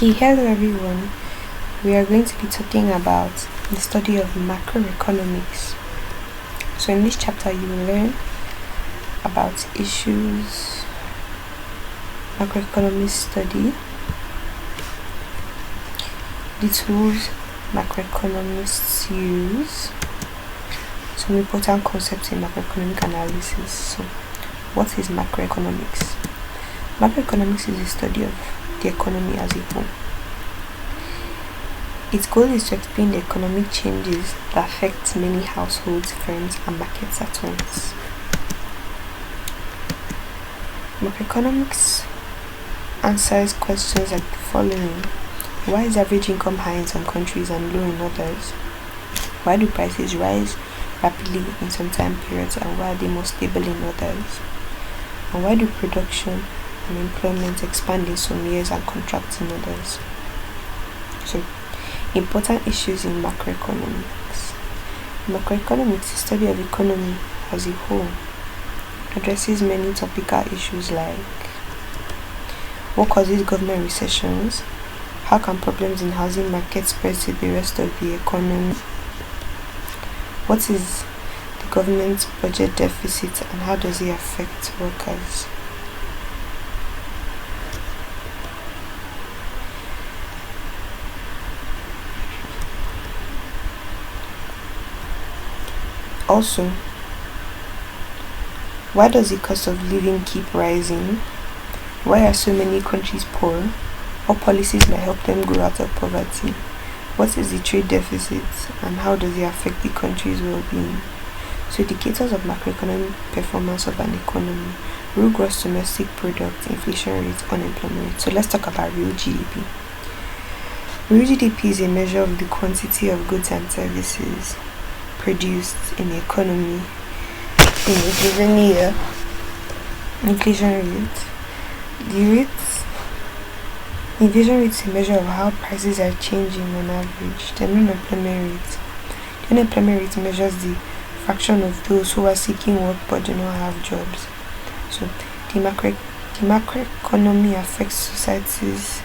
Okay, hello everyone. We are going to be talking about the study of macroeconomics. So, in this chapter, you will learn about issues macroeconomics study, the tools macroeconomists use, some important concepts in macroeconomic analysis. So, what is macroeconomics? Macroeconomics is the study of the economy as a whole. Its goal is to explain the economic changes that affect many households, firms, and markets at once. Macroeconomics answers questions like the following: why is average income high in some countries and low in others? Why do prices rise rapidly in some time periods and why are they more stable in others? And why do production and employment expand in some years and contract in others? So, important issues in macroeconomics. Macroeconomics, the study of economy as a whole, addresses many topical issues like what causes government recessions, how can problems in housing market spread to the rest of the economy, what is the government's budget deficit and how does it affect workers. Also, why does the cost of living keep rising? Why are so many countries poor? What policies may help them grow out of poverty? What is the trade deficit and how does it affect the country's well-being? So, indicators of macroeconomic performance of an economy: real gross domestic product, inflation rate, unemployment rate. So let's talk about real GDP. Real GDP is a measure of the quantity of goods and services produced in the economy in a given year. Inflation rate. Inflation rate is a measure of how prices are changing on average. The unemployment rate. The unemployment rate measures the fraction of those who are seeking work but do not have jobs. So the macroeconomy affects society's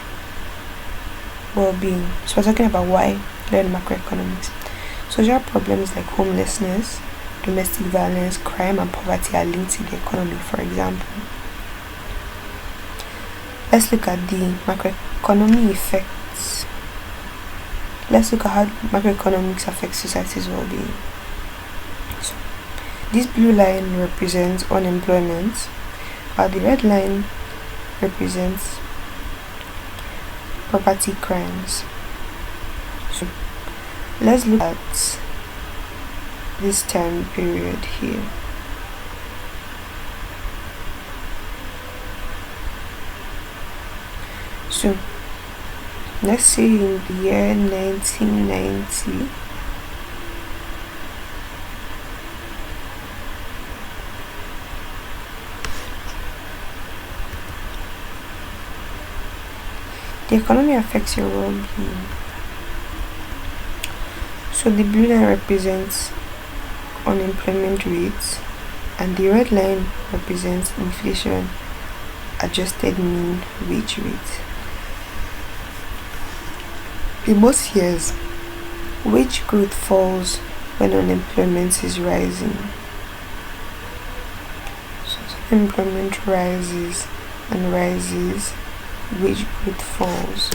well-being. So we're talking about why learn macroeconomics. Social problems like homelessness, domestic violence, crime, and poverty are linked to the economy. For example, let's look at the macroeconomy effects. Let's look at how macroeconomics affects society's well-being. So, this blue line represents unemployment, while the red line represents property crimes. So, let's look at this time period here. So, let's say in the year 1990, the economy affects your well-being. So the blue line represents unemployment rates and the red line represents inflation adjusted mean wage rate. In most years, wage growth falls when unemployment is rising. So unemployment rises and rises, wage growth falls.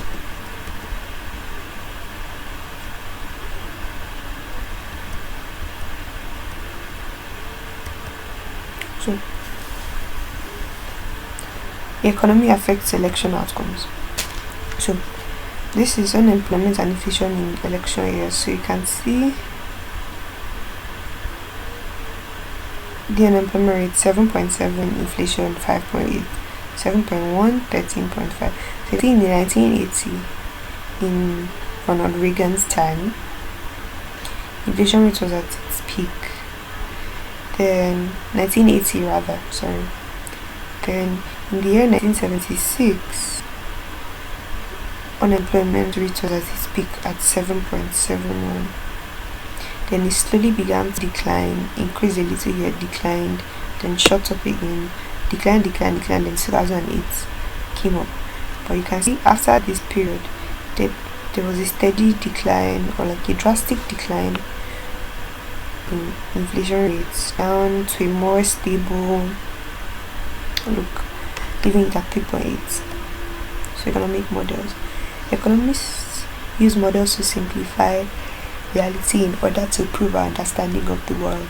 So, the economy affects election outcomes. So, this is unemployment and inflation in election years. So, you can see the unemployment rate 7.7, inflation 5.8, 7.1, 13.5. So, in the 1980, in Ronald Reagan's time, inflation rate was at its peak. Then 1980 rather, sorry. Then in the year 1976, unemployment rate was at its peak at 7.71. Then it slowly began to decline, increased a little here, declined, then shot up again, declined, then 2008 came up. But you can see after this period, there was a steady decline, or like a drastic decline in inflation rates, down to a more stable look, leaving it at 3.8. So economic models. Economists use models to simplify reality in order to improve our understanding of the world.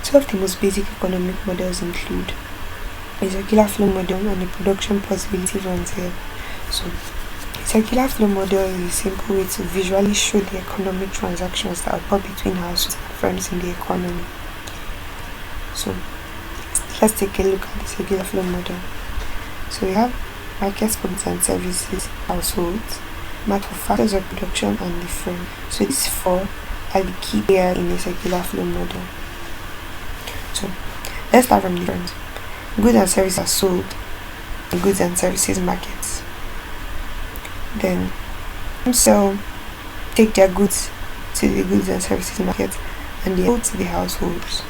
Two of the most basic economic models include a circular flow model and a production possibility frontier. So, a circular flow model is a simple way to visually show the economic transactions that occur between households and firms in the economy. So, let's take a look at the circular flow model. So, we have markets for goods and services, households, market for factors of production, and the firm. So, these four are the key players in a circular flow model. So, let's start from the firms. Goods and services are sold in goods and services markets. Then take their goods to the goods and services market, and they sell to the households.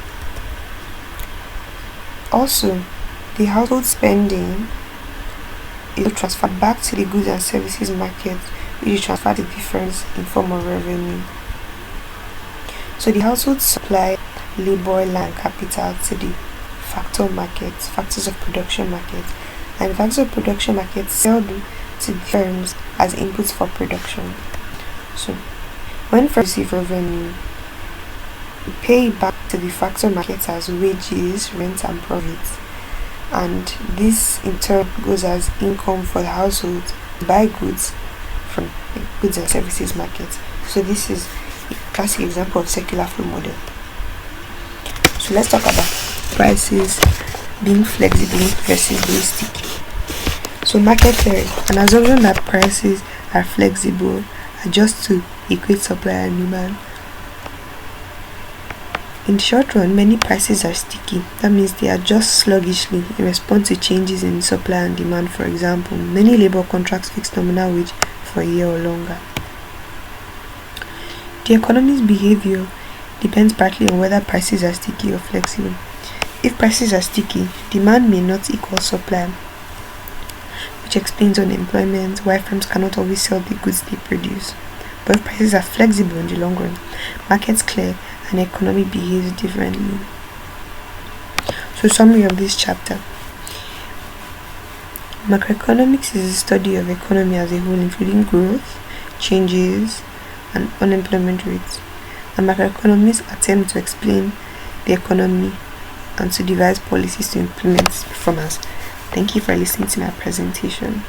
Also, the household spending is transferred back to the goods and services market, which is transferred to the firms in form of revenue. So the household supply labor, land, capital to the factors of production markets, and the factors of production markets sell them to the firms as inputs for production. So when firms receive revenue, we pay it back to the factor markets as wages, rent, and profits, and this in turn goes as income for the household to buy goods from the goods and services market. So this is a classic example of circular flow model. So let's talk about prices being flexible versus being sticky. So market theory, an assumption that prices are flexible, adjust to equate supply and demand. In the short run, many prices are sticky. That means they adjust sluggishly in response to changes in supply and demand. For example, many labor contracts fix nominal wage for a year or longer. The economy's behavior depends partly on whether prices are sticky or flexible. If prices are sticky, demand may not equal supply, which explains unemployment, why firms cannot always sell the goods they produce. But if prices are flexible in the long run, markets clear and the economy behaves differently. So summary of this chapter. Macroeconomics is a study of economy as a whole, including growth, changes, and unemployment rates. And macroeconomists attempt to explain the economy and to devise policies to implement performance. Thank you for listening to my presentation.